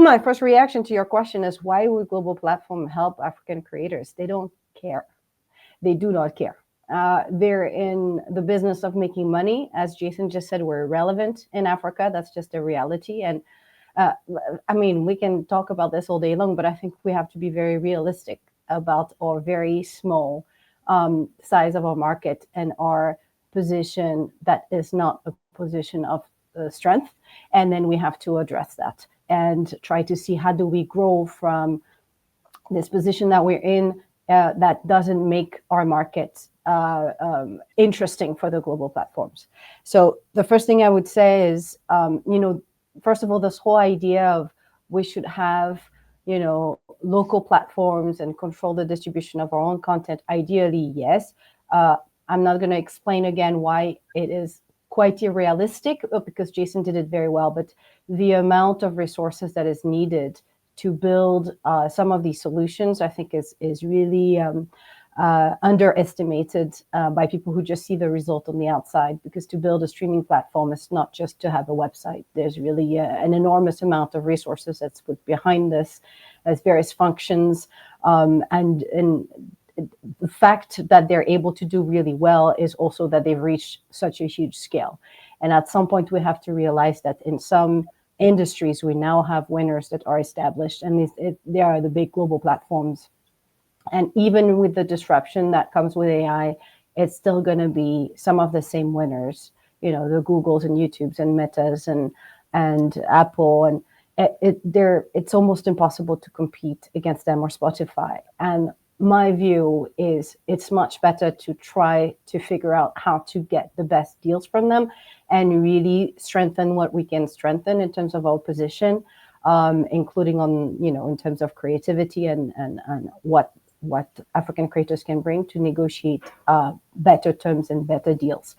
my first reaction to your question is, why would global platform help African creators? They don't care. They do not care. They're in the business of making money. As Jason just said, we're irrelevant in Africa. That's just a reality. And I mean, we can talk about this all day long, but I think we have to be very realistic about our very small size of our market and our position that is not a position of strength. And then we have to address that and try to see how do we grow from this position that we're in that doesn't make our market interesting for the global platforms. So the first thing I would say is, first of all, this whole idea of we should have, local platforms and control the distribution of our own content. Ideally, yes. I'm not going to explain again why it is quite irrealistic, because Jason did it very well, but the amount of resources that is needed to build some of these solutions, I think is really underestimated by people who just see the result on the outside, because to build a streaming platform is not just to have a website. There's really an enormous amount of resources that's put behind this, as various functions, and the fact that they're able to do really well is also that they've reached such a huge scale. And at some point we have to realize that in some industries we now have winners that are established, and they are the big global platforms. And even with the disruption that comes with AI, it's still going to be some of the same winners, the Googles and YouTubes and Metas and Apple, and it's almost impossible to compete against them, or Spotify. And my view is it's much better to try to figure out how to get the best deals from them and really strengthen what we can strengthen in terms of our position, including on, in terms of creativity and what African creators can bring to negotiate better terms and better deals.